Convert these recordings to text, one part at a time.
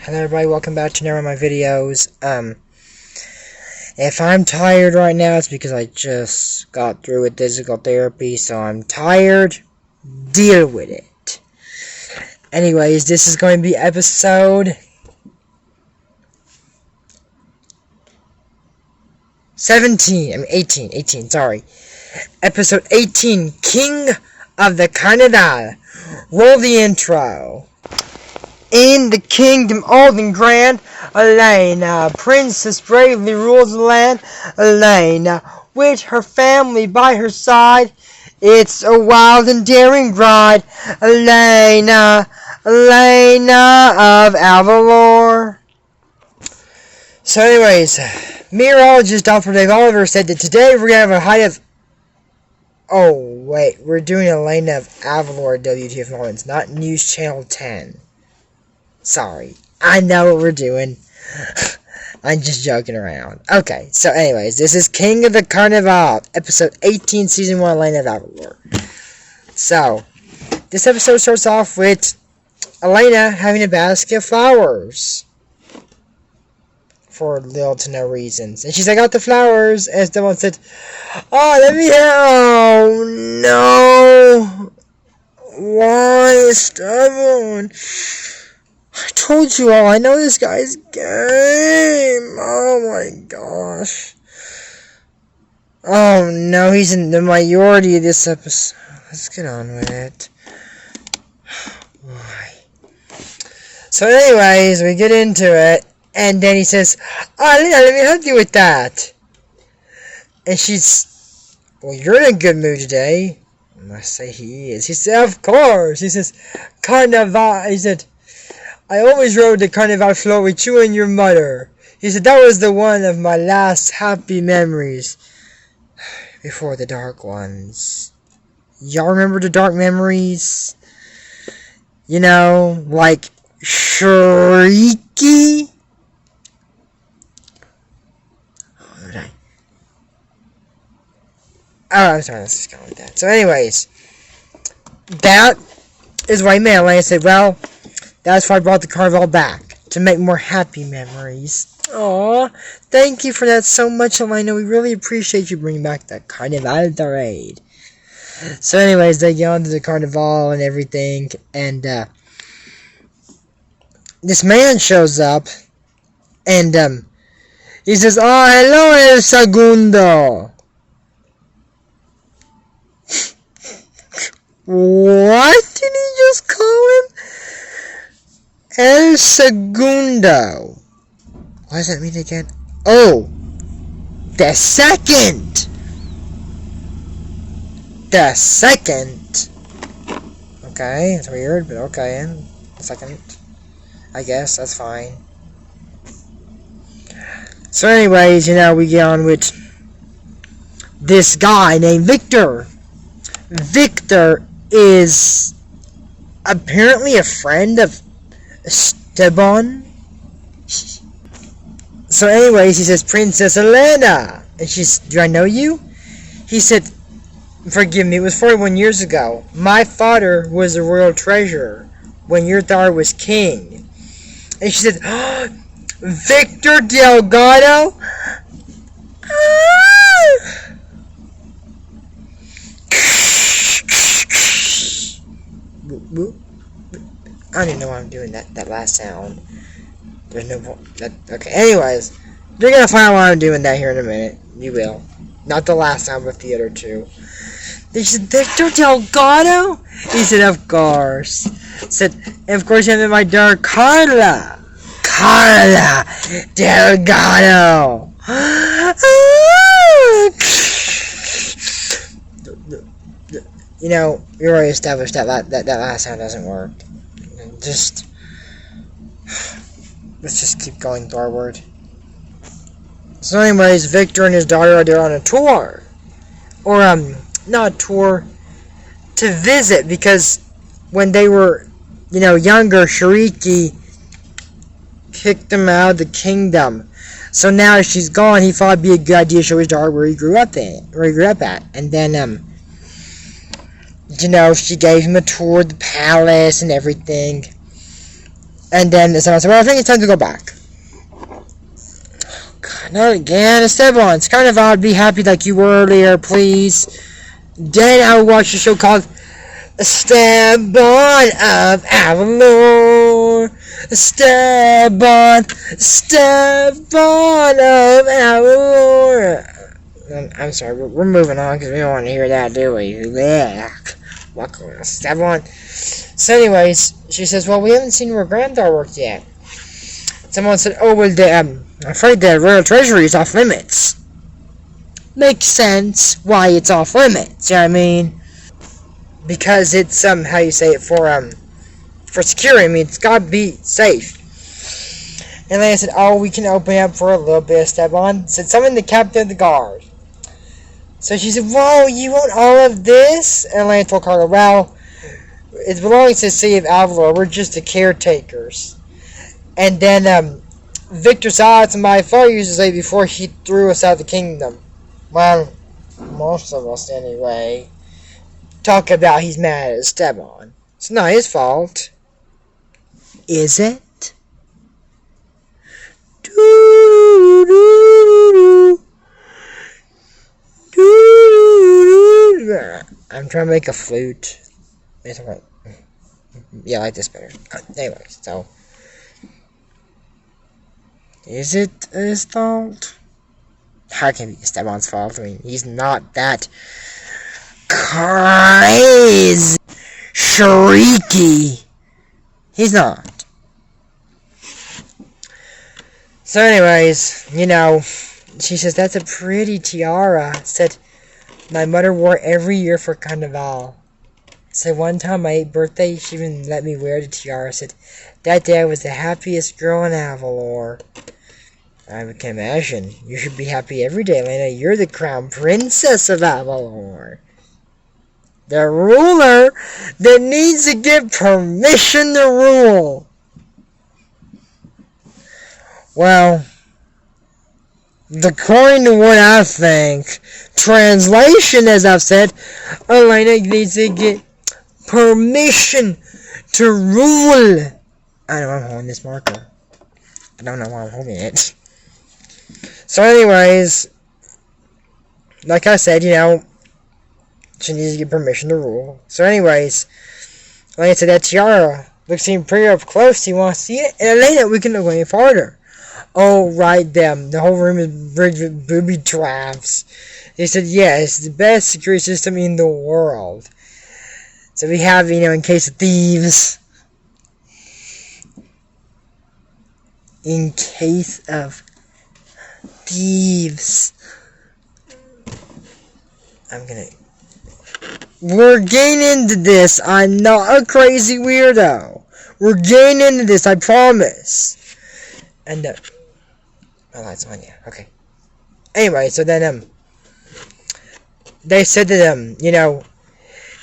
Hello everybody, welcome back to another of my videos. If I'm tired right now, it's because I just got through with physical therapy, so I'm tired. Deal with it. Anyways, this is going to be episode 18, sorry. Episode 18, King of the Carnaval. Roll the intro. In the kingdom old and grand, Elena, princess bravely rules the land. Elena, with her family by her side, it's a wild and daring ride. Elena, Elena of Avalor. So anyways, meteorologist Dr. Dave Oliver said that today we're going to have a high of... Oh, wait, we're doing Elena of Avalor WTF moments, not News Channel 10. Sorry, I know what we're doing. I'm just joking around. Okay, so anyways, this is King of the Carnaval, episode 18, season 1, Elena of Avalor. So, this episode starts off with Elena having a basket of flowers. For little to no reasons. And she's like, I got the flowers. And someone said, oh, let me have... Oh, no. Why, stubborn? I told you all, I know this guy's game. Oh my gosh. Oh no, he's in the majority of this episode. Let's get on with it. So anyways, we get into it. And then he says, oh, Elena, let me help you with that. And she's, well, you're in a good mood today. I must say he is. He said, of course. He says, Carnaval. He said, I always rode the Carnaval float with you and your mother. He said, that was the one of my last happy memories. Before the dark ones. Y'all remember the dark memories? You know, like Shrieky? Oh, I'm sorry, let's just go with that. So anyways, that is why Elena said, well, that's why I brought the Carnaval back, to make more happy memories. Aw, thank you for that so much, Elena. We really appreciate you bringing back that Carnaval parade. So anyways, they get on to the Carnaval and everything, and this man shows up, and he says, oh, hello, El Segundo. What did he just call him? El Segundo. What does that mean again? Oh, the second. The second. Okay, it's weird, but okay. Second. I guess, that's fine. So anyways, you know, we get on with this guy named Victor. Victor is apparently a friend of Esteban. So anyways, he says, Princess Elena. And she's, do I know you? He said, forgive me, it was 41 years ago. My father was a royal treasurer when your daughter was king. And she said, oh, Victor Delgado? I don't even know why I'm doing that last sound. There's no point. Okay, anyways. You're gonna find out why I'm doing that here in a minute. You will. Not the last sound, but the other two. They said, Victor Delgado? He said, of course. Said, and of course you have my daughter, Carla. Carla Delgado. You know, we already established that last sound doesn't work. Let's just keep going forward. So anyways, Victor and his daughter are there on a tour. Or, not a tour, to visit, because when they were, you know, younger, Shrieky kicked them out of the kingdom. So now she's gone, he thought it'd be a good idea to show his daughter where he grew up at. And then, you know, she gave him a tour of the palace and everything. And then Esteban said, well, I think it's time to go back. God, not again. Esteban, it's kind of odd. Be happy like you were earlier, please. Then I would watch a show called Esteban of Avalor. Esteban of Avalor. I'm sorry, we're moving on because we don't want to hear that, do we? Yeah. Esteban. So anyways, she says, well, we haven't seen where granddaughter worked yet. Someone said, oh, well, I'm afraid the royal treasury is off limits. Makes sense why it's off limits, you know what I mean? Because it's, how you say it, for security. I mean, it's gotta be safe. And Elena said, oh, we can open up for a little bit. Esteban said, summon the captain of the guard. So she said, whoa, you want all of this? And Elena told Carla, well, it belongs to the city of Avalor. We're just the caretakers. And then, Victor saw it, and my father used to say before he threw us out of the kingdom. Well, most of us anyway. Talk about he's mad at Esteban. It's not his fault. Is it? I'm trying to make a flute. Yeah, I like this better. Anyway, so. Is it his fault? How can it be Esteban's fault? I mean, he's not that crazy. Shrieky. He's not. So anyways, she says, that's a pretty tiara. Said, my mother wore every year for Carnaval. Said, one time my 8th birthday, she even let me wear the tiara. Said, that day I was the happiest girl in Avalor. I can imagine. You should be happy every day, Elena. You're the crown princess of Avalor. The ruler that needs to get permission to rule. Well, according to what I think, translation, as I've said, Elena needs to get permission to rule. I know I'm holding this marker. I don't know why I'm holding it. So anyways, like I said, she needs to get permission to rule. So anyways, like I said, that tiara looks even pretty up close. You want to see it? And Elena, we can go any farther. Oh, right, the whole room is rigged with booby traps. They said, yes, the best security system in the world. So we have, in case of thieves. In case of thieves. We're getting into this. I'm not a crazy weirdo. We're getting into this, I promise. And, my light's on, yeah, okay. Anyway, so then, they said that,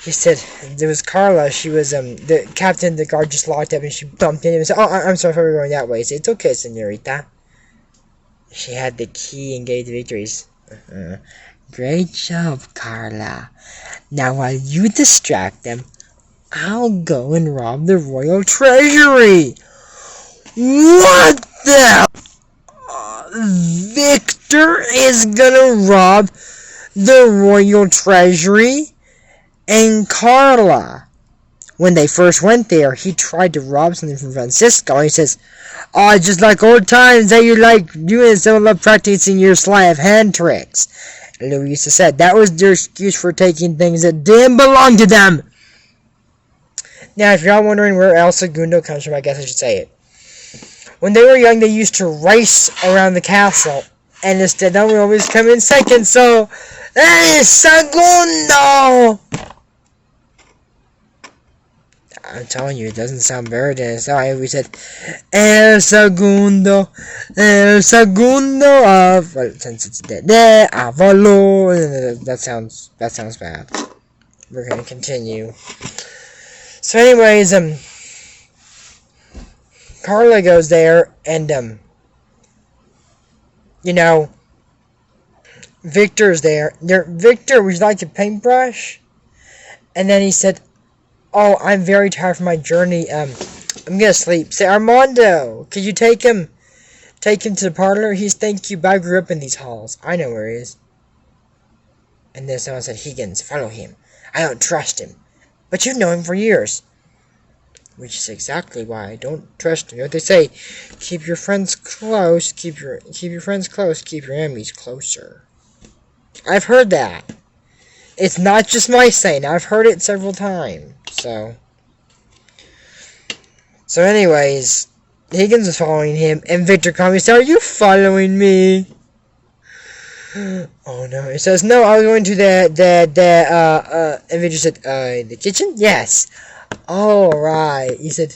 he said, there was Carla, she was, the captain of the guard just locked up and she bumped in and said, oh, I'm sorry for going that way. He said, it's okay, senorita. She had the key and gave the victories. Great job, Carla. Now while you distract them, I'll go and rob the royal treasury. What the? Victor is gonna rob the royal treasury? And Carla, when they first went there, he tried to rob something from Francisco. He says, oh, just like old times, that you and someone love practicing your sleight of hand tricks. And Louis used to say that was their excuse for taking things that didn't belong to them. Now, if you're all wondering where El Segundo comes from, I guess I should say it. When they were young, they used to race around the castle. And instead, they would always come in second, so El Segundo! I'm telling you, it doesn't sound better than it's not. We said El Segundo of, well, since it's dead, Avalor. That sounds bad. We're gonna continue. So, anyways, Carla goes there, and Victor's there. Victor, would you like a paintbrush? And then he said, oh, I'm very tired from my journey. I'm gonna sleep. Say, Armando, could you take him? Take him to the parlor? He's, thank you, but I grew up in these halls. I know where he is. And then someone said, Higgins, follow him. I don't trust him. But you've known him for years. Which is exactly why I don't trust him. You know what they say? Keep your friends close. Keep your friends close. Keep your enemies closer. I've heard that. It's not just my saying. I've heard it several times. So anyways, Higgins is following him, and Victor calls me, says, are you following me? Oh no, it says, no, I was going to and Victor said, the kitchen? Yes. Alright. He said,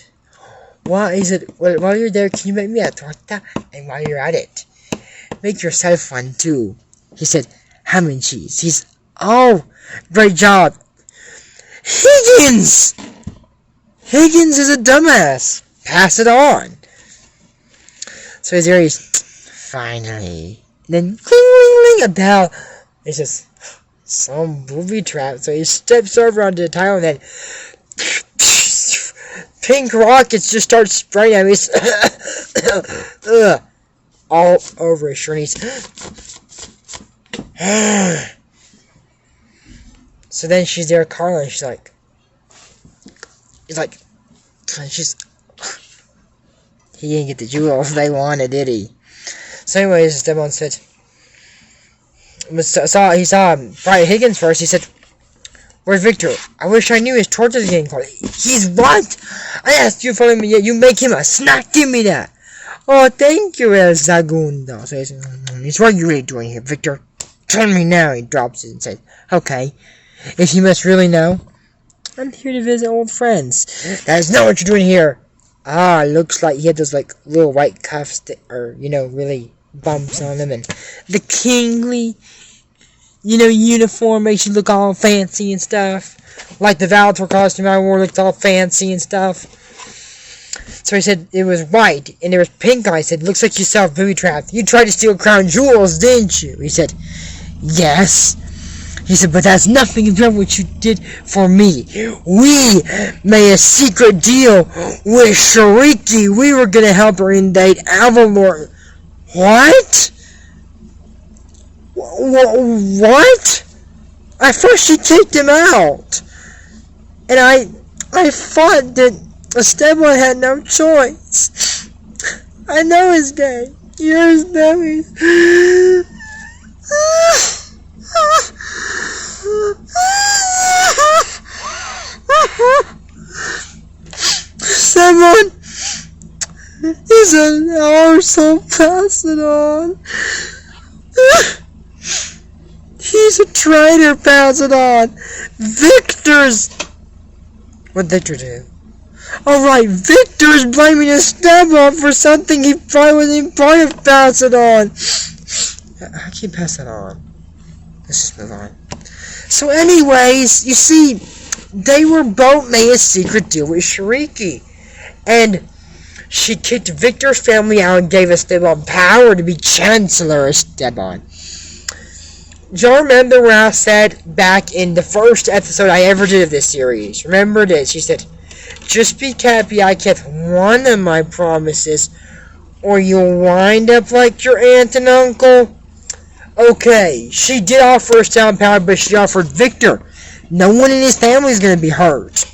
well, while you're there, can you make me a torta? And while you're at it, make yourself one too. He said, ham and cheese. He's, oh, great job. Higgins! Higgins is a dumbass. Pass it on. So he's there, finally. And then, cling, a bell. It's just some booby trap. So he steps over onto the tile, and then pink rockets just start spraying at him. All over his shirt. So then she's there, Carla, and she's like, he didn't get the jewels they wanted, did he? So anyways, Devon said, he saw Brian Higgins first. He said, where's Victor? I wish I knew his tortoise getting cold. He's what? I asked you for him, yet you make him a snack. Give me that. Oh, thank you, El Segundo. So he said, what are you really doing here, Victor? Tell me now. He drops it and says, okay, if you must really know, I'm here to visit old friends. That is not what you're doing here. Ah, looks like he had those, like, little white cuffs that are, really bumps on them. And the kingly, uniform makes you look all fancy and stuff. Like the Avalor costume I wore looked all fancy and stuff. So he said it was white, and there was pink. I said, looks like you saw a booby trap. You tried to steal crown jewels, didn't you? He said, yes. He said, but that's nothing compared to what you did for me. We made a secret deal with Shariki. We were going to help her indict Avalor. What? What? I thought she kicked him out. And I thought that Esteban had no choice. I know his name. Yours know Someone is an arsehole. Pass it on. He's a traitor. Pass it on. What'd Victor do? Alright, Victor's blaming Esteban for something he probably wasn't part of. Pass it on. I can't pass it on. Let's just move on. So anyways, you see, they were both made a secret deal with Shariki. And she kicked Victor's family out and gave Esteban power to be Chancellor Esteban. Do you remember when I said back in the first episode I ever did of this series? Remember this? She said, just be happy I kept one of my promises, or you'll wind up like your aunt and uncle. Okay, she did offer Esteban power, but she offered Victor. No one in his family is going to be hurt.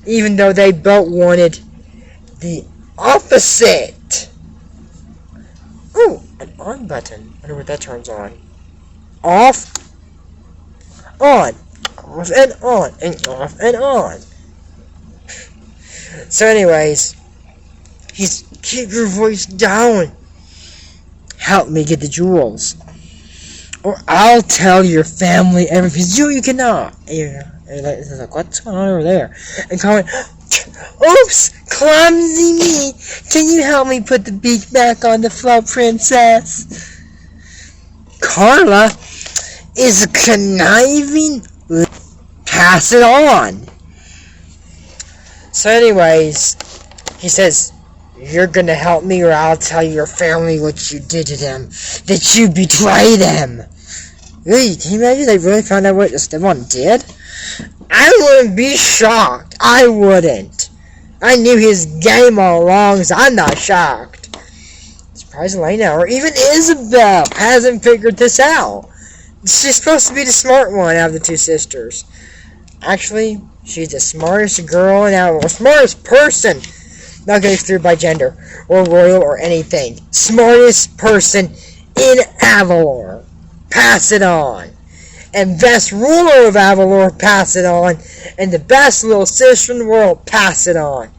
Even though they both wanted the opposite. Oh, an on button. I wonder what that turns on. Off, on, off and on, and off and on. So anyways, keep your voice down. Help me get the jewels, or I'll tell your family everything. You cannot. And it's like, what's going on over there? And Colin, oops, clumsy me. Can you help me put the beak back on the float, princess? Carla is conniving. Pass it on. So anyways, he says, you're gonna help me or I'll tell your family what you did to them. That you betrayed them. Really, can you imagine they really found out what Esteban did? I wouldn't be shocked. I wouldn't. I knew his game all along, so I'm not shocked. Surprise Elena, or even Isabel, hasn't figured this out. She's supposed to be the smart one out of the two sisters. Actually, she's the smartest girl in Avalor, smartest person. Not goes through by gender, or royal, or anything. Smartest person in Avalor. Pass it on. And best ruler of Avalor, pass it on. And the best little sister in the world, pass it on.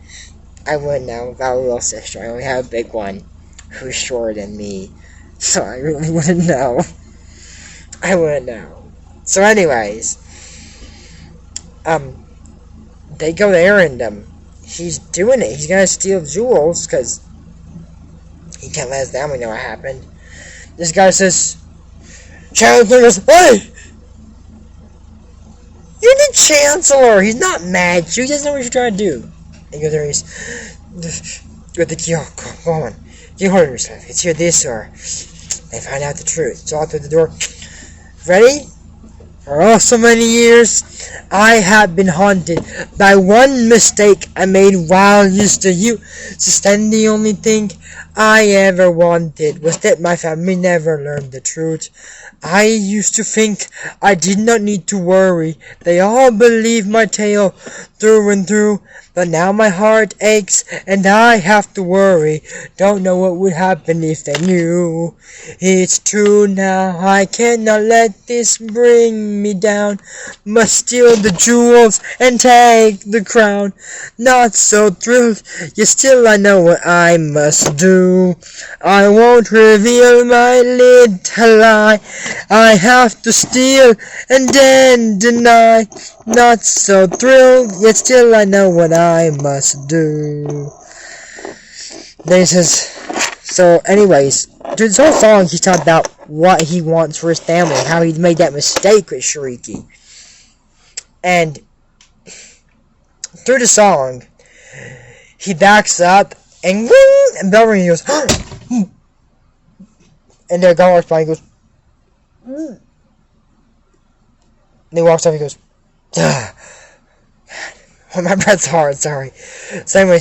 I wouldn't know about a little sister. I only have a big one who's shorter than me. So I really wouldn't know. I wouldn't know. So anyways, they go there and, he's doing it. He's gonna steal jewels, because he can't let his family know what happened. This guy says, Chancellor goes, hey! You're the Chancellor! He's not mad at you, he doesn't know what you're trying to do. And he goes there, he's, with the key, go on. You hold yourself. It's here this or they find out the truth. It's all through the door. Ready? For all so many years, I have been haunted by one mistake I made while used to you. So then the only thing I ever wanted was that my family never learned the truth. I used to think I did not need to worry. They all believed my tale through and through. But now my heart aches and I have to worry. Don't know what would happen if they knew. It's true now, I cannot let this bring me down. Must steal the jewels and take the crown. Not so thrilled, yet still I know what I must do. I won't reveal my little lie. I have to steal and then deny. Not so thrilled, yet still I know what I must do. Then he says, so anyways, through this whole song he's talking about what he wants for his family, how he made that mistake with Shariki. And through the song, he backs up and wing, and bell ring, he goes, and the guy walks by and goes, and he walks off and he goes, oh, my breath's hard, sorry. Same way,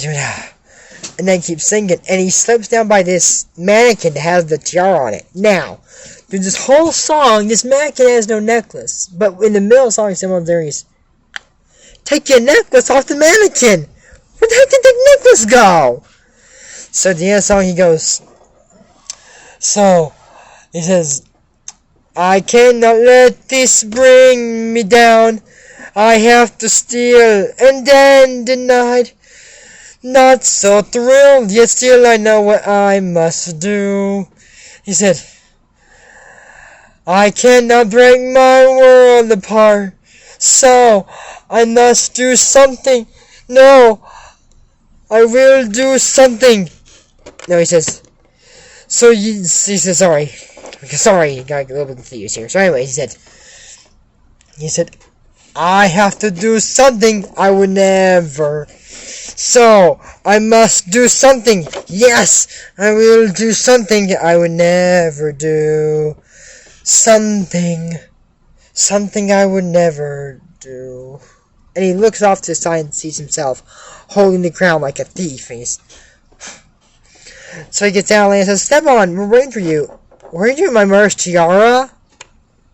and then keeps singing, and he slips down by this mannequin that has the tiara on it. Now, through this whole song, this mannequin has no necklace, but in the middle of the song, someone's there, he's, take your necklace off the mannequin! Where the heck did the necklace go? So at the end of the song, he goes, so, he says, I cannot let this bring me down. I have to steal and then denied. Not so thrilled, yet still I know what I must do. He said, I cannot break my world apart, so I must do something. No, I will do something. No, he says, so he says, sorry, he got a little bit confused here. So anyway, he said, I have to do something I would never. So, I must do something. Yes, I will do something I would never do. Something I would never do. And he looks off to the side and sees himself holding the crown like a thief. And so he gets down and says, Steban, we're waiting for you. Where are you, my mother's tiara?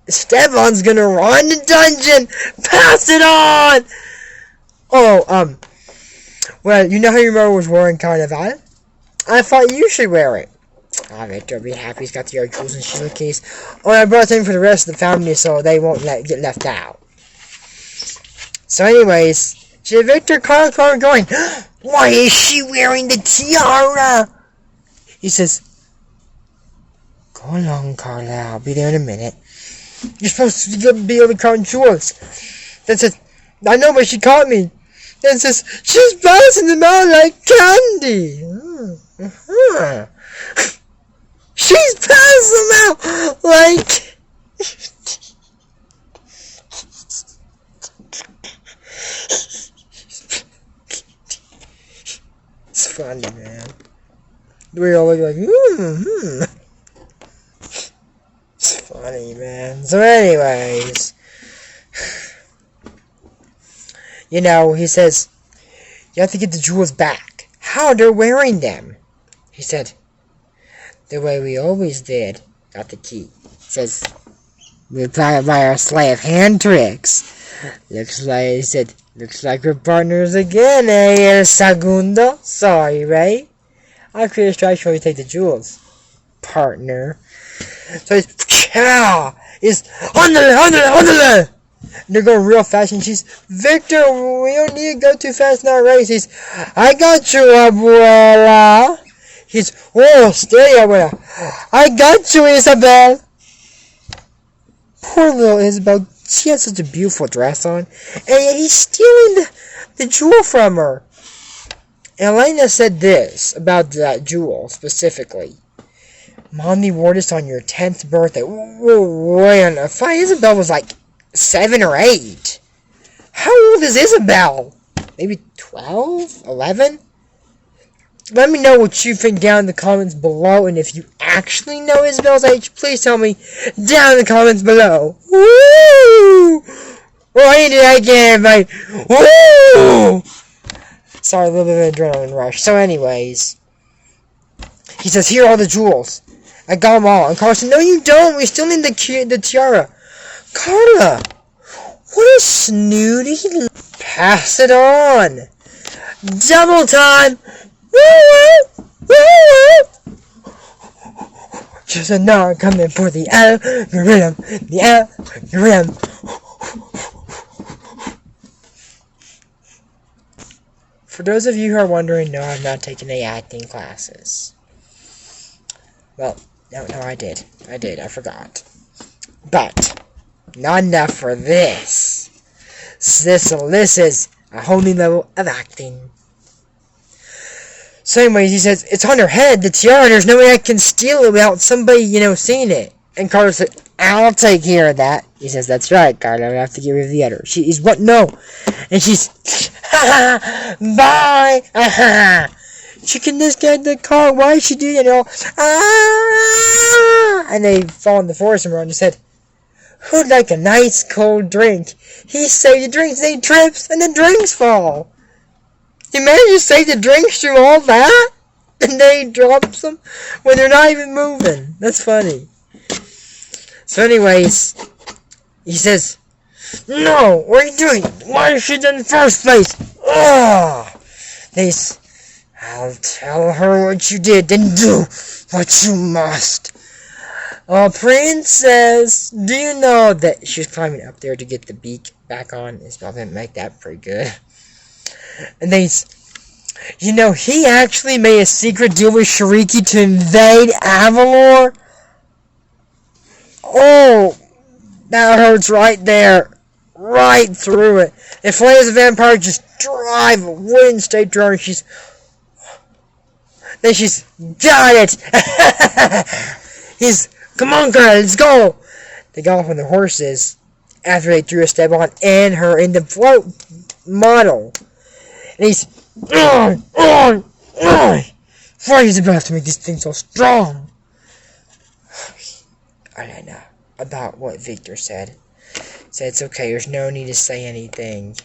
Steban's gonna run the dungeon! Pass it on! Oh, well, you know how your mother was wearing Carnaval? I thought you should wear it. Ah, Victor will be happy he's got the other jewels in Sheila case. Oh, I brought them for the rest of the family so they won't get left out. So anyways, Victor calls going, why is she wearing the tiara? He says, go along, Carla, I'll be there in a minute. You're supposed to be able to count jewels. Then says, I know, but she caught me. Then says, she's passing them out like candy. She's passing them out like... It's funny, man. We all look like, It's funny, man. So anyways, you know, he says, You have to get the jewels back. How? They're wearing them. He said, the way we always did. Got the key. Says, we apply it by our slave hand tricks. Looks like, he said, looks like we're partners again, eh, El Segundo? Sorry, right? I'll create a distraction when we take the jewels. Partner. So he's Andale. And they're going real fast, and she's, Victor, we don't need to go too fast in our race. He's, I got you, Abuela. He's, oh, steady, Abuela. I got you, Isabel. Poor little Isabel. She has such a beautiful dress on, and he's stealing the jewel from her. Elena said this about that jewel specifically. Mommy wore this on your 10th birthday. Wait, I thought Isabel was like 7 or 8. How old is Isabel? Maybe 12? 11? Let me know what you think down in the comments below, and if you actually know Isabel's age, please tell me down in the comments below. Woo! Oh, I need to do that again, mate. Woo! Sorry, a little bit of an adrenaline rush. So anyways, he says, here are all the jewels. I got them all. And Carla said, no you don't. We still need the tiara. Carla, what a snooty. Pass it on. Double time. Woo! Woo! She said, no, I'm coming for the algorithm. The algorithm. For those of you who are wondering, no, I'm not taking any acting classes. Well, no, I did. I forgot. But, not enough for this. This is a whole new level of acting. So anyways, he says, it's on her head, the tiara, there's no way I can steal it without somebody, seeing it. And Carlos said, I'll take care of that. He says, that's right, Carla, I have to get rid of the other. She's, what? No. And she's, bye. She can just get the car. Why is she doing it? And they fall in the forest and Ron just said, who'd like a nice cold drink? He saved the drinks, and he trips, and the drinks fall. You managed to save the drinks through all that? And they drops them when they're not even moving. That's funny. So anyways, he says, no, what are you doing? Why is she in the first place? I'll tell her what you did, then do what you must. Princess, do you know that she's climbing up there to get the beak back on? Isabel didn't make that pretty good. And he actually made a secret deal with Shariki to invade Avalor. Oh, that hurts right there. Right through it. If Leia the vampire just drive a wooden stake through her, she's got it. Come on, girl, let's go. They got off on the horses after they threw a step on and her in the float model. And he's, why is it about to make this thing so strong? I don't know about what Victor said. Said it's okay, there's no need to say anything.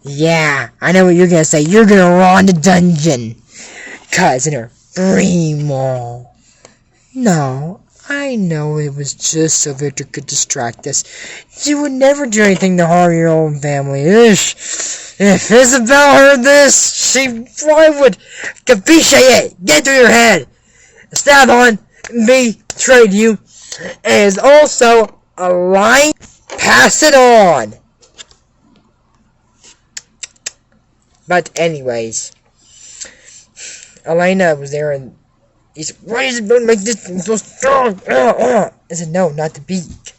Yeah, I know what you're gonna say. You're gonna run the dungeon. Cousin or Primo. No, I know it was just so Victor could distract us. You would never do anything to harm your own family. Ish. If Isabel heard this, she probably would capiche it. Get through your head. Stab on me, trade you. And is also a line. Pass it on. But anyways, Elena was there and he said, why is it going to make this thing so strong? I said, no, not the beak.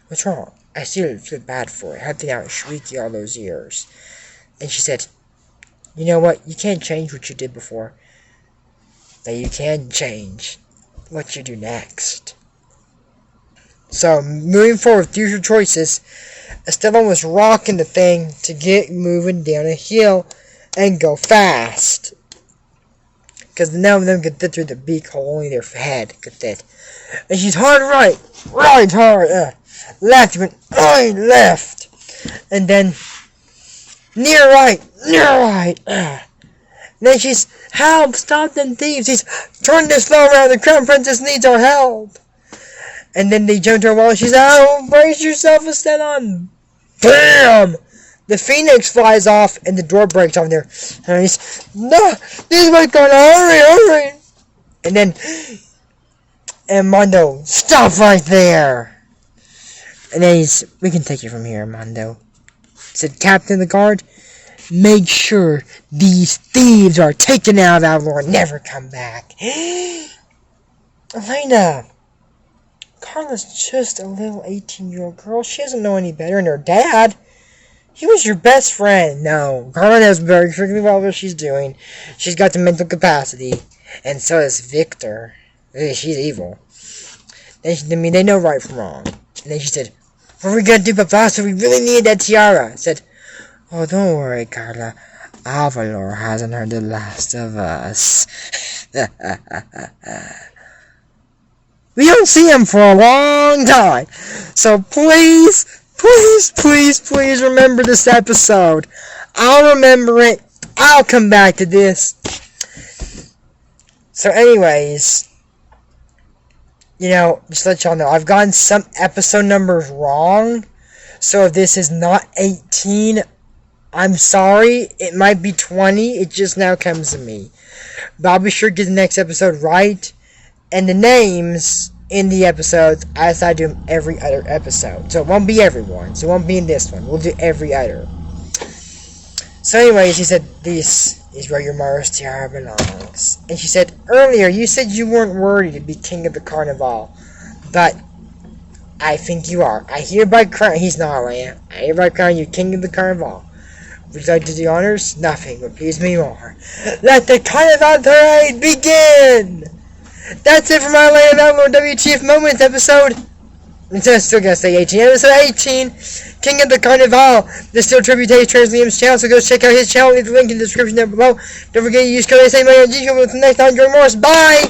What's wrong? I still feel bad for it. Helping out Shrieky all those years. And she said, you know what? You can't change what you did before. But you can change what you do next. So, moving forward with future choices, Esteban was rocking the thing to get moving down a hill and go fast. Because none of them could fit through the beak hole, only their head could fit. And she's hard right, hard, left, went, left. And then, near right, Alright. Then she's, help, stop them thieves. He's, turn this flow around, the crown princess needs our help. And then they jump to her wall, she's, oh, brace yourself and stand on. BAM! The phoenix flies off, and the door breaks on there. And he's, no, this way, going, hurry. And then, and Mondo, stop right there. And then he's, we can take you from here, Mondo. Said, Captain of the Guard, make sure these thieves are taken out of Avalor and never come back. Elena, Carla's just a little 18-year-old girl. She doesn't know any better than her dad. He was your best friend. No, Carla knows very freaking well what she's doing. She's got the mental capacity. And so does Victor. She's evil. They know right from wrong. And then she said, what are we gonna do, Papa? So we really need that tiara. I said, oh, don't worry, Carla. Avalor hasn't heard the last of us. We don't see him for a long time. So please remember this episode. I'll remember it. I'll come back to this. So anyways, just to let y'all know, I've gotten some episode numbers wrong. So if this is not 18, I'm sorry. It might be 20. It just now comes to me. But I'll be sure to get the next episode right. And the names in the episodes as I do every other episode. So it won't be everyone. So it won't be in this one. We'll do every other. So anyways, he said, this is where your Mars tiara belongs. And she said, earlier you said you weren't worthy to be king of the Carnaval. But I think you are. I hereby crown, he's not Elena. I hereby crown you king of the Carnaval. Would you like to do the honors? Nothing would please me more. Let the Carnaval parade begin! That's it for my Elena Avalor WTF Moments episode. I'm still gonna say 18. Episode 18, King of the Carnaval. This still tribute to Liam's channel, so go check out his channel. Leave the link in the description down below. Don't forget to use code SAMONG with the next time. Enjoy more. Bye!